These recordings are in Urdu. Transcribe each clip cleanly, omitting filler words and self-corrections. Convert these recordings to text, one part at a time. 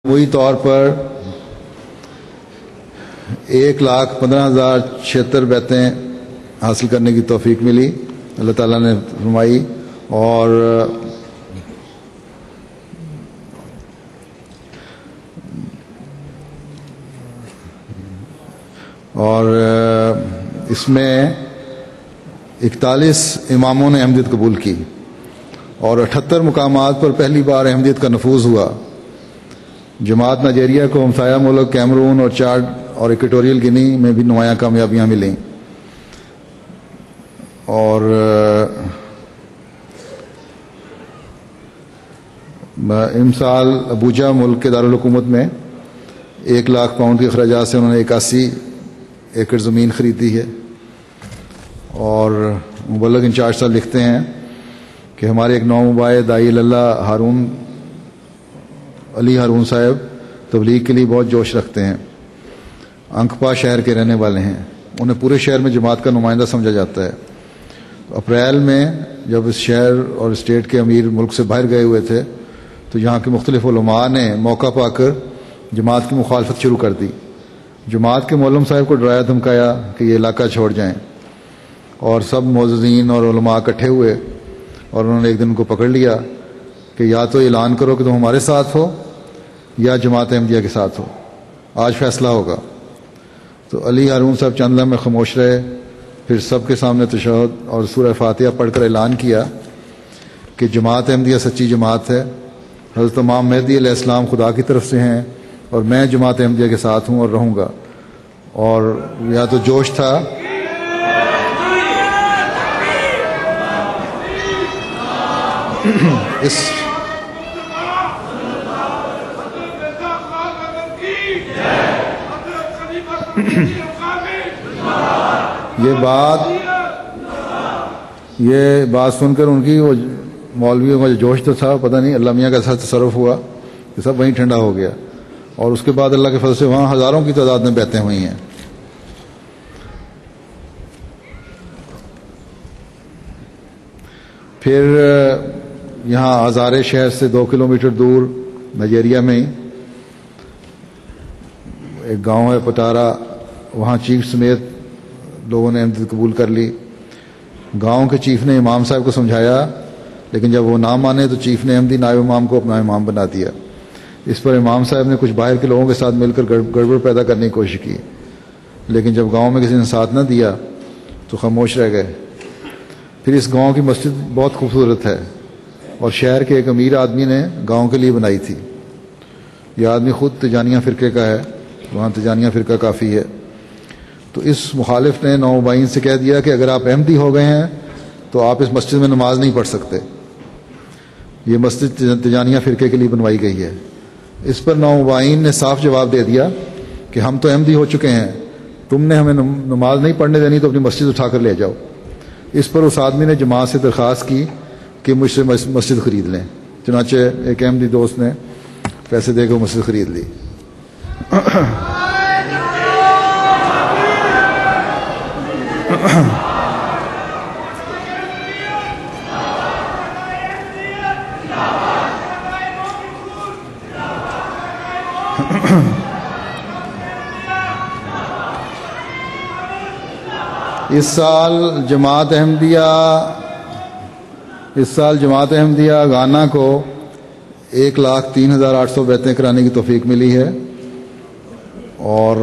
مجموعی طور پر 1,15,076 بیعتیں حاصل کرنے کی توفیق ملی، اللہ تعالیٰ نے فرمائی. اور اس میں 41 اماموں نے احمدیت قبول کی اور 78 مقامات پر پہلی بار احمدیت کا نفوذ ہوا. جماعت نائجیریا کو ہمسایہ ملک کیمرون اور چاڈ اور ایکویٹوریل گنی میں بھی نمایاں کامیابیاں ملیں. اور امسال ابوجا ملک کے دارالحکومت میں 1 لاکھ پاؤنڈ کے اخراجات سے انہوں نے 81 ایکڑ زمین خریدی ہے. اور مبلغ انچارج صاحب لکھتے ہیں کہ ہمارے ایک نومبائع داعی اللہ علی ہارون صاحب تبلیغ کے لیے بہت جوش رکھتے ہیں. انکپا شہر کے رہنے والے ہیں. انہیں پورے شہر میں جماعت کا نمائندہ سمجھا جاتا ہے. اپریل میں جب اس شہر اور اسٹیٹ کے امیر ملک سے باہر گئے ہوئے تھے تو یہاں کے مختلف علماء نے موقع پا کر جماعت کی مخالفت شروع کر دی. جماعت کے مولم صاحب کو ڈرایا دھمکایا کہ یہ علاقہ چھوڑ جائیں، اور سب معززین اور علماء اکٹھے ہوئے اور انہوں نے ایک دن کو پکڑ لیا کہ یا تو اعلان کرو کہ تم ہمارے ساتھ ہو یا جماعت احمدیہ کے ساتھ ہو، آج فیصلہ ہوگا. تو علی ہارون صاحب چند لمحے خاموش رہے، پھر سب کے سامنے تشہد اور سورہ فاتحہ پڑھ کر اعلان کیا کہ جماعت احمدیہ سچی جماعت ہے، حضرت امام مہدی علیہ السلام خدا کی طرف سے ہیں اور میں جماعت احمدیہ کے ساتھ ہوں اور رہوں گا. اور یا تو جوش تھا یہ بات سن کر ان کی وہ مولویوں کا جو جوش تو تھا، پتہ نہیں اللہ میاں کا ایسا تصرف ہوا کہ سب وہیں ٹھنڈا ہو گیا. اور اس کے بعد اللہ کے فضل سے وہاں ہزاروں کی تعداد میں بیعتیں ہوئی ہیں. پھر یہاں ہزارے شہر سے 2 کلومیٹر دور نائجیریا میں ایک گاؤں ہے پٹارا، وہاں چیف سمیت لوگوں نے احمدیت قبول کر لی. گاؤں کے چیف نے امام صاحب کو سمجھایا، لیکن جب وہ نہ مانے تو چیف نے احمدی نائب امام کو اپنا امام بنا دیا. اس پر امام صاحب نے کچھ باہر کے لوگوں کے ساتھ مل کر گڑبڑ پیدا کرنے کی کوشش کی، لیکن جب گاؤں میں کسی نے ساتھ نہ دیا تو خاموش رہ گئے. پھر اس گاؤں کی مسجد بہت خوبصورت ہے اور شہر کے ایک امیر آدمی نے گاؤں کے لیے بنائی تھی. یہ آدمی خود تجانیہ فرقے کا ہے، وہاں تجانیہ فرقہ کافی ہے. تو اس مخالف نے نومبائین سے کہہ دیا کہ اگر آپ احمدی ہو گئے ہیں تو آپ اس مسجد میں نماز نہیں پڑھ سکتے، یہ مسجد تجانیہ فرقے کے لیے بنوائی گئی ہے. اس پر نومبائین نے صاف جواب دے دیا کہ ہم تو احمدی ہو چکے ہیں، تم نے ہمیں نماز نہیں پڑھنے دینی تو اپنی مسجد اٹھا کر لے جاؤ. اس پر اس آدمی نے جماعت سے درخواست کی کہ مجھ سے مسجد خرید لیں. چنانچہ ایک احمدی دوست نے پیسے دے کر مسجد خرید لی. اس سال جماعت احمدیہ گانا کو 1,03,800 بیعتیں کرانے کی توفیق ملی ہے. اور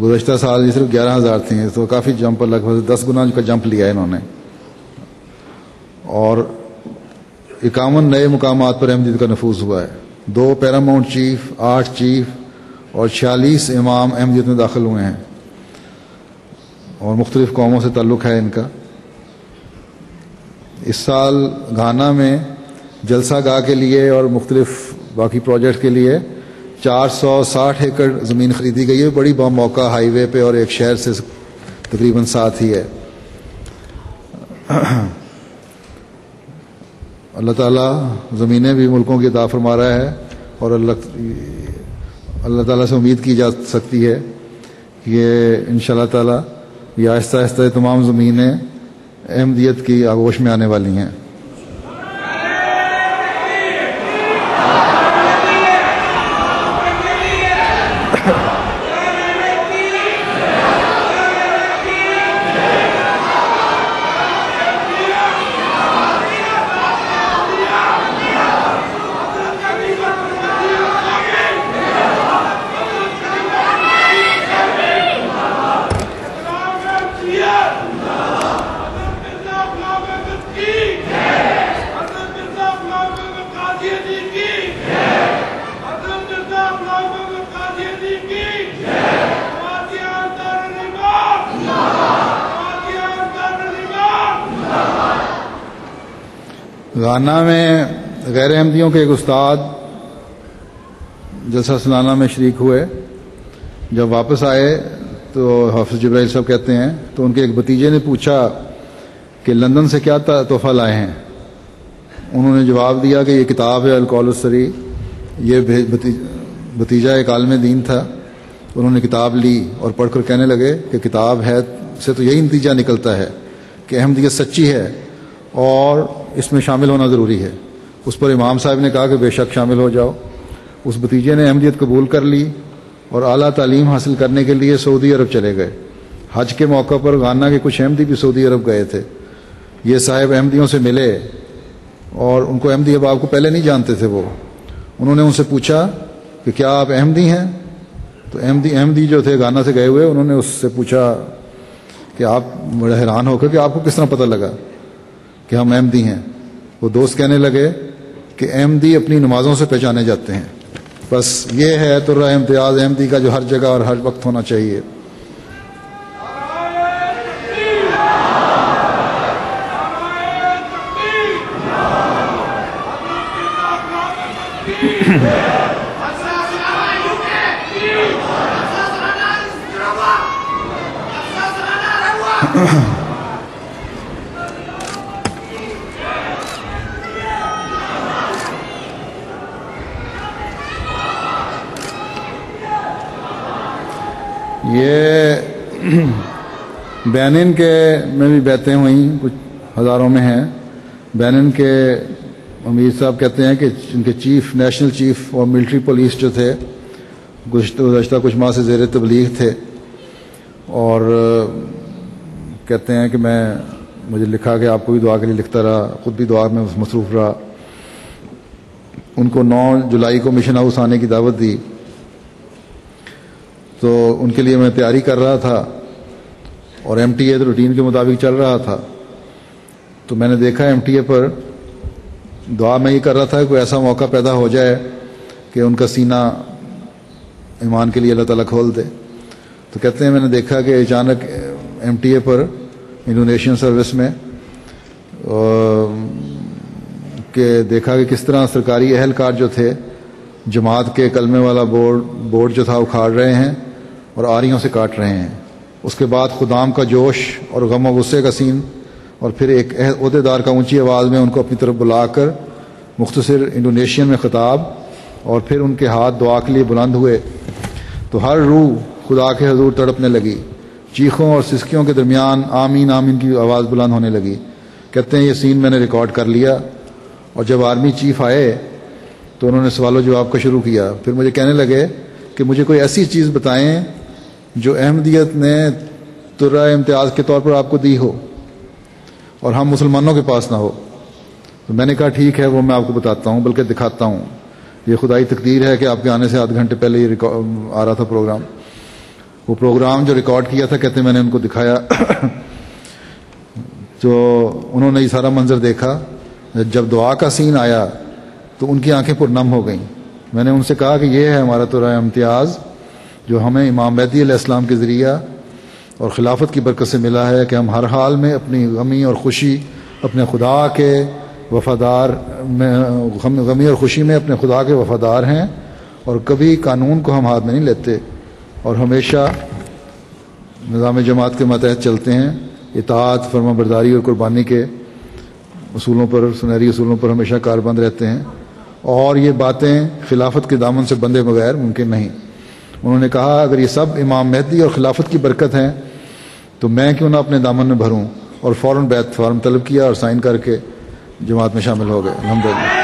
گزشتہ سال یہ صرف 11,000 تھیں، تو کافی جمپ، لگ بھگ 10 گنا کا جمپ لیا ہے انہوں نے. اور 51 نئے مقامات پر احمدیت کا نفوذ ہوا ہے. 2 پیراماؤنٹ چیف، 8 چیف اور 46 امام احمدیت میں داخل ہوئے ہیں اور مختلف قوموں سے تعلق ہے ان کا. اس سال گھانا میں جلسہ گاہ کے لیے اور مختلف باقی پروجیکٹ کے لیے 460 ایکڑ زمین خریدی گئی ہے. بڑی موقع ہائی وے پہ اور ایک شہر سے تقریباً ساتھ ہی ہے. اللہ تعالیٰ زمینیں بھی ملکوں کی عطا فرما رہا ہے اور اللہ تعالیٰ سے امید کی جا سکتی ہے کہ انشاءاللہ تعالیٰ یہ آہستہ آہستہ تمام زمینیں احمدیت کی آغوش میں آنے والی ہیں. گانا میں غیر احمدیوں کے ایک استاد جلسہ سالانہ میں شریک ہوئے. جب واپس آئے تو حافظ جبرائیل صاحب کہتے ہیں تو ان کے ایک بھتیجے نے پوچھا کہ لندن سے کیا تحفہ لائے ہیں. انہوں نے جواب دیا کہ یہ کتاب ہے القول السری. یہ بھتیجا ایک عالم دین تھا. انہوں نے کتاب لی اور پڑھ کر کہنے لگے کہ کتاب ہے سے تو یہی نتیجہ نکلتا ہے کہ احمدیت سچی ہے اور اس میں شامل ہونا ضروری ہے. اس پر امام صاحب نے کہا کہ بے شک شامل ہو جاؤ. اس بھتیجے نے احمدیت قبول کر لی اور اعلیٰ تعلیم حاصل کرنے کے لیے سعودی عرب چلے گئے. حج کے موقع پر گانا کے کچھ احمدی بھی سعودی عرب گئے تھے. یہ صاحب احمدیوں سے ملے اور ان کو احمدی احباب کو پہلے نہیں جانتے تھے. وہ انہوں نے ان سے پوچھا کہ کیا آپ احمدی ہیں؟ تو احمدی جو تھے گانا سے گئے ہوئے انہوں نے اس سے پوچھا کہ آپ بڑے حیران ہو کر کہ آپ کو کس طرح پتہ لگا کہ ہم احمدی ہیں. وہ دوست کہنے لگے کہ احمدی اپنی نمازوں سے پہچانے جاتے ہیں. بس یہ ہے تو امتیاز احمدی کا جو ہر جگہ اور ہر وقت ہونا چاہیے. یہ بینن کے میں بھی بیعتیں ہوئیں, کچھ ہزاروں میں ہیں. بینن کے امیر صاحب کہتے ہیں کہ ان کے چیف, نیشنل چیف اور ملٹری پولیس جو تھے گزشتہ کچھ ماہ سے زیر تبلیغ تھے اور کہتے ہیں کہ مجھے لکھا کہ آپ کو بھی دعا کے لیے لکھتا رہا, خود بھی دعا میں مصروف رہا. ان کو 9 جولائی کو مشن ہاؤس آنے کی دعوت دی تو ان کے لیے میں تیاری کر رہا تھا اور ایم ٹی اے روٹین کے مطابق چل رہا تھا. تو میں نے دیکھا ایم ٹی اے پر دعا میں یہ کر رہا تھا کہ کوئی ایسا موقع پیدا ہو جائے کہ ان کا سینہ ایمان کے لیے اللہ تعالیٰ کھول دے. تو کہتے ہیں میں نے دیکھا کہ اچانک ایم ٹی اے پر انڈونیشین سروس میں کہ دیکھا کہ کس طرح سرکاری اہلکار جو تھے جماعت کے کلمے والا بورڈ جو تھا اکھاڑ رہے ہیں اور آریوں سے کاٹ رہے ہیں. اس کے بعد خدام کا جوش اور غم و غصے کا سین اور پھر ایک عہدیدار کا اونچی آواز میں ان کو اپنی طرف بلا کر مختصر انڈونیشین میں خطاب اور پھر ان کے ہاتھ دعا کے لیے بلند ہوئے تو ہر روح خدا کے حضور تڑپنے لگی. چیخوں اور سسکیوں کے درمیان آمین آمین کی آواز بلند ہونے لگی. کہتے ہیں یہ سین میں نے ریکارڈ کر لیا اور جب آرمی چیف آئے تو انہوں نے سوال و جواب کا شروع کیا. پھر مجھے کہنے لگے کہ مجھے کوئی ایسی چیز بتائیں جو احمدیت نے ترہ امتیاز کے طور پر آپ کو دی ہو اور ہم مسلمانوں کے پاس نہ ہو. تو میں نے کہا ٹھیک ہے وہ میں آپ کو بتاتا ہوں, بلکہ دکھاتا ہوں. یہ خدائی تقدیر ہے کہ آپ کے آنے سے 8 گھنٹے پہلے یہ آ رہا تھا پروگرام. وہ پروگرام جو ریکارڈ کیا تھا کہتے ہیں میں نے ان کو دکھایا تو انہوں نے یہ سارا منظر دیکھا. جب دعا کا سین آیا تو ان کی آنکھیں پرنم ہو گئیں. میں نے ان سے کہا کہ یہ ہے ہمارا ترہ امتیاز جو ہمیں امام مہدی علیہ السلام کے ذریعہ اور خلافت کی برکت سے ملا ہے کہ ہم ہر حال میں اپنی غمی اور خوشی اپنے خدا کے وفادار میں غمی اور خوشی میں اپنے خدا کے وفادار ہیں اور کبھی قانون کو ہم ہاتھ میں نہیں لیتے اور ہمیشہ نظام جماعت کے ماتحت چلتے ہیں. اطاعت, فرما برداری اور قربانی کے اصولوں پر, سنہری اصولوں پر ہمیشہ کاربند رہتے ہیں اور یہ باتیں خلافت کے دامن سے بندے بغیر ممکن نہیں. انہوں نے کہا اگر یہ سب امام مہدی اور خلافت کی برکت ہیں تو میں کیوں نہ اپنے دامن میں بھروں, اور فوراً بیعت فارم طلب کیا اور سائن کر کے جماعت میں شامل ہو گئے. الحمدللہ.